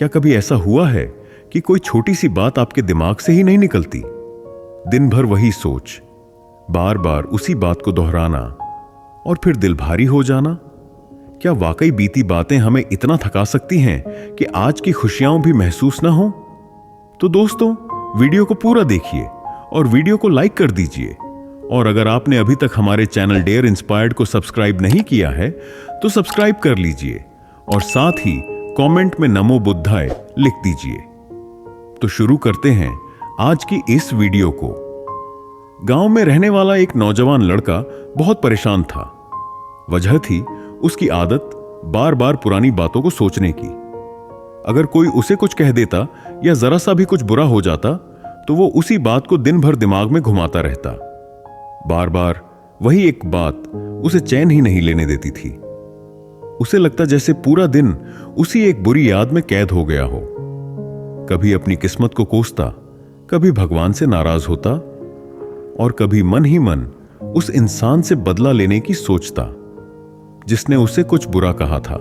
क्या कभी ऐसा हुआ है कि कोई छोटी सी बात आपके दिमाग से ही नहीं निकलती? दिन भर वही सोच, बार बार उसी बात को दोहराना और फिर दिल भारी हो जाना। क्या वाकई बीती बातें हमें इतना थका सकती हैं कि आज की खुशियां भी महसूस ना हो? तो दोस्तों, वीडियो को पूरा देखिए और वीडियो को लाइक कर दीजिए। और अगर आपने अभी तक हमारे चैनल डेयर इंस्पायर्ड को सब्सक्राइब नहीं किया है तो सब्सक्राइब कर लीजिए और साथ ही कमेंट में नमो बुद्धाय लिख दीजिए। तो शुरू करते हैं आज की इस वीडियो को। गांव में रहने वाला एक नौजवान लड़का बहुत परेशान था। वजह थी उसकी आदत बार बार पुरानी बातों को सोचने की। अगर कोई उसे कुछ कह देता या जरा सा भी कुछ बुरा हो जाता तो वो उसी बात को दिन भर दिमाग में घुमाता रहता। बार बार वही एक बात उसे चैन ही नहीं लेने देती थी। उसे लगता जैसे पूरा दिन उसी एक बुरी याद में कैद हो गया हो। कभी अपनी किस्मत को कोसता, कभी भगवान से नाराज होता और कभी मन ही मन उस इंसान से बदला लेने की सोचता जिसने उसे कुछ बुरा कहा था।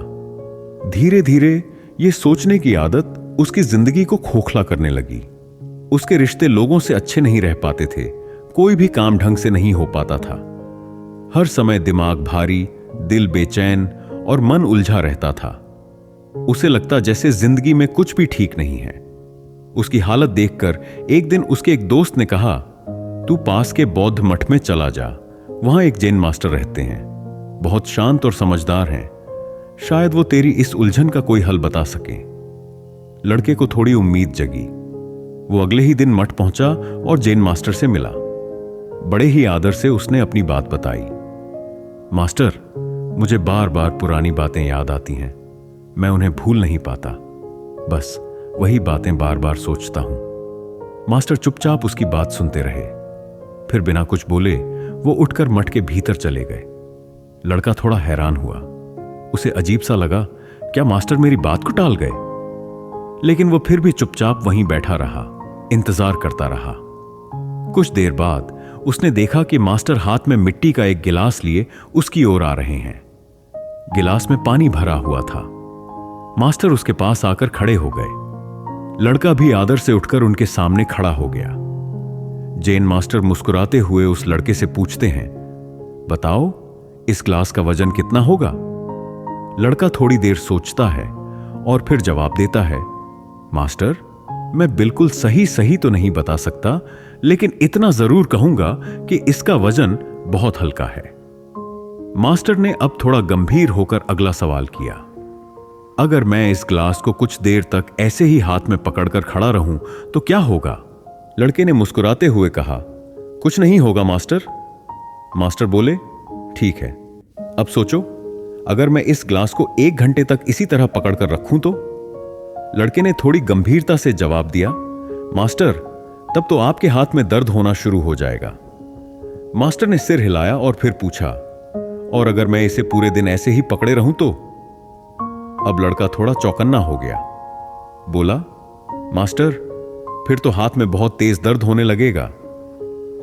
धीरे धीरे ये सोचने की आदत उसकी जिंदगी को खोखला करने लगी। उसके रिश्ते लोगों से अच्छे नहीं रह पाते थे, कोई भी काम ढंग से नहीं हो पाता था। हर समय दिमाग भारी, दिल बेचैन और मन उलझा रहता था। उसे लगता जैसे जिंदगी में कुछ भी ठीक नहीं है। उसकी हालत देखकर एक दिन उसके एक दोस्त ने कहा, तू पास के बौद्ध मठ में चला जा, वहां एक जैन मास्टर रहते हैं, बहुत शांत और समझदार हैं, शायद वो तेरी इस उलझन का कोई हल बता सके। लड़के को थोड़ी उम्मीद जगी। वो अगले ही दिन मठ पहुंचा और जैन मास्टर से मिला। बड़े ही आदर से उसने अपनी बात बताई। मास्टर, मुझे बार बार पुरानी बातें याद आती हैं, मैं उन्हें भूल नहीं पाता, बस वही बातें बार बार सोचता हूं। मास्टर चुपचाप उसकी बात सुनते रहे, फिर बिना कुछ बोले वो उठकर मठ के भीतर चले गए। लड़का थोड़ा हैरान हुआ। उसे अजीब सा लगा, क्या मास्टर मेरी बात को टाल गए? लेकिन वो फिर भी चुपचाप वहीं बैठा रहा, इंतजार करता रहा। कुछ देर बाद उसने देखा कि मास्टर हाथ में मिट्टी का एक गिलास लिए उसकी ओर आ रहे हैं। गिलास में पानी भरा हुआ था। मास्टर उसके पास आकर खड़े हो गए। लड़का भी आदर से उठकर उनके सामने खड़ा हो गया। जैन मास्टर मुस्कुराते हुए उस लड़के से पूछते हैं, बताओ इस गिलास का वजन कितना होगा? लड़का थोड़ी देर सोचता है और फिर जवाब देता है, मास्टर, मैं बिल्कुल सही तो नहीं बता सकता, लेकिन इतना जरूर कहूंगा कि इसका वजन बहुत हल्का है। मास्टर ने अब थोड़ा गंभीर होकर अगला सवाल किया, अगर मैं इस ग्लास को कुछ देर तक ऐसे ही हाथ में पकड़कर खड़ा रहूं तो क्या होगा? लड़के ने मुस्कुराते हुए कहा, कुछ नहीं होगा मास्टर। मास्टर बोले, ठीक है, अब सोचो, अगर मैं इस ग्लास को 1 घंटे तक इसी तरह पकड़कर रखूं तो? लड़के ने थोड़ी गंभीरता से जवाब दिया, मास्टर, तब तो आपके हाथ में दर्द होना शुरू हो जाएगा। मास्टर ने सिर हिलाया और फिर पूछा, और अगर मैं इसे पूरे दिन ऐसे ही पकड़े रहूं तो? अब लड़का थोड़ा चौकन्ना हो गया। बोला, मास्टर, फिर तो हाथ में बहुत तेज दर्द होने लगेगा।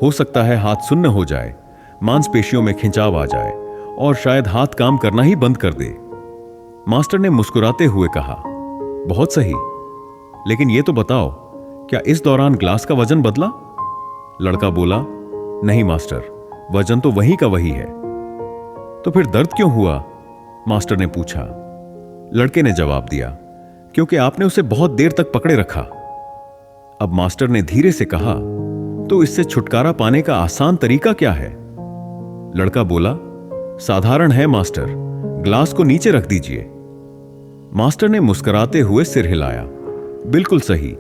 हो सकता है हाथ सुन्न हो जाए, मांसपेशियों में खिंचाव आ जाए और शायद हाथ काम करना ही बंद कर दे। मास्टर ने मुस्कुराते हुए कहा, बहुत सही, लेकिन यह तो बताओ, क्या इस दौरान ग्लास का वजन बदला? लड़का बोला, नहीं मास्टर, वजन तो वही का वही है। तो फिर दर्द क्यों हुआ? मास्टर ने पूछा। लड़के ने जवाब दिया, क्योंकि आपने उसे बहुत देर तक पकड़े रखा। अब मास्टर ने धीरे से कहा, तो इससे छुटकारा पाने का आसान तरीका क्या है? लड़का बोला, साधारण है मास्टर, ग्लास को नीचे रख दीजिए। मास्टर ने मुस्कुराते हुए सिर हिलाया, बिल्कुल सही,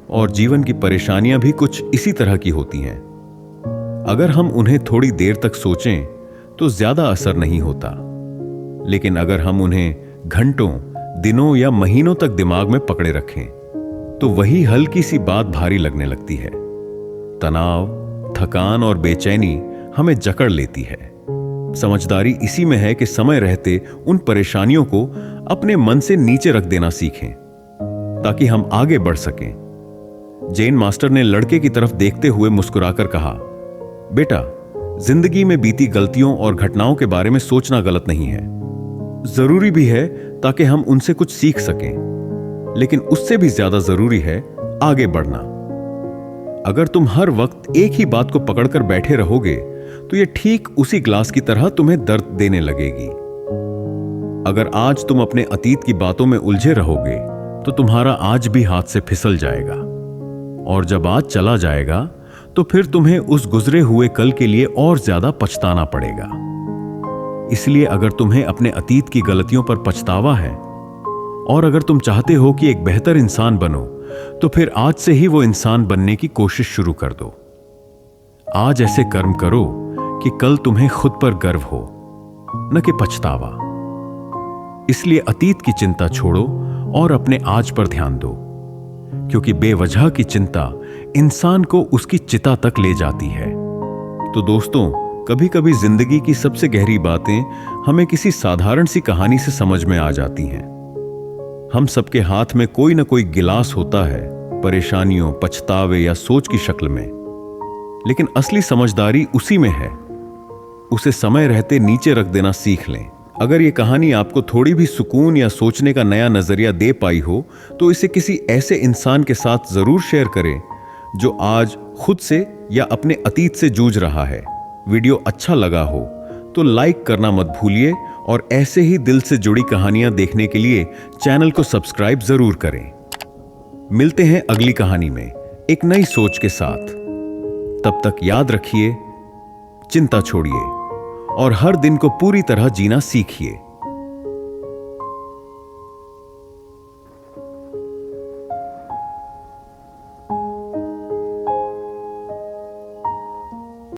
और जीवन की परेशानियां भी कुछ इसी तरह की होती हैं। अगर हम उन्हें थोड़ी देर तक सोचें तो ज्यादा असर नहीं होता, लेकिन अगर हम उन्हें घंटों, दिनों या महीनों तक दिमाग में पकड़े रखें तो वही हल्की सी बात भारी लगने लगती है। तनाव, थकान और बेचैनी हमें जकड़ लेती है। समझदारी इसी में है कि समय रहते उन परेशानियों को अपने मन से नीचे रख देना सीखें ताकि हम आगे बढ़ सकें। जैन मास्टर ने लड़के की तरफ देखते हुए मुस्कुराकर कहा, बेटा, जिंदगी में बीती गलतियों और घटनाओं के बारे में सोचना गलत नहीं है, जरूरी भी है ताकि हम उनसे कुछ सीख सकें। लेकिन उससे भी ज्यादा जरूरी है आगे बढ़ना। अगर तुम हर वक्त एक ही बात को पकड़कर बैठे रहोगे तो यह ठीक उसी ग्लास की तरह तुम्हें दर्द देने लगेगी। अगर आज तुम अपने अतीत की बातों में उलझे रहोगे तो तुम्हारा आज भी हाथ से फिसल जाएगा, और जब आज चला जाएगा तो फिर तुम्हें उस गुजरे हुए कल के लिए और ज्यादा पछताना पड़ेगा। इसलिए अगर तुम्हें अपने अतीत की गलतियों पर पछतावा है और अगर तुम चाहते हो कि एक बेहतर इंसान बनो, तो फिर आज से ही वो इंसान बनने की कोशिश शुरू कर दो। आज ऐसे कर्म करो कि कल तुम्हें खुद पर गर्व हो, न कि पछतावा। इसलिए अतीत की चिंता छोड़ो और अपने आज पर ध्यान दो, क्योंकि बेवजह की चिंता इंसान को उसकी चिता तक ले जाती है। तो दोस्तों, कभी कभी जिंदगी की सबसे गहरी बातें हमें किसी साधारण सी कहानी से समझ में आ जाती हैं। हम सबके हाथ में कोई ना कोई गिलास होता है, परेशानियों, पछतावे या सोच की शक्ल में, लेकिन असली समझदारी उसी में है। उसे समय रहते नीचे रख देना सीख लें। अगर ये कहानी आपको थोड़ी भी सुकून या सोचने का नया नजरिया दे पाई हो तो इसे किसी ऐसे इंसान के साथ जरूर शेयर करें जो आज खुद से या अपने अतीत से जूझ रहा है। वीडियो अच्छा लगा हो तो लाइक करना मत भूलिए, और ऐसे ही दिल से जुड़ी कहानियां देखने के लिए चैनल को सब्सक्राइब जरूर करें। मिलते हैं अगली कहानी में एक नई सोच के साथ। तब तक याद रखिए, चिंता छोड़िए और हर दिन को पूरी तरह जीना सीखिए।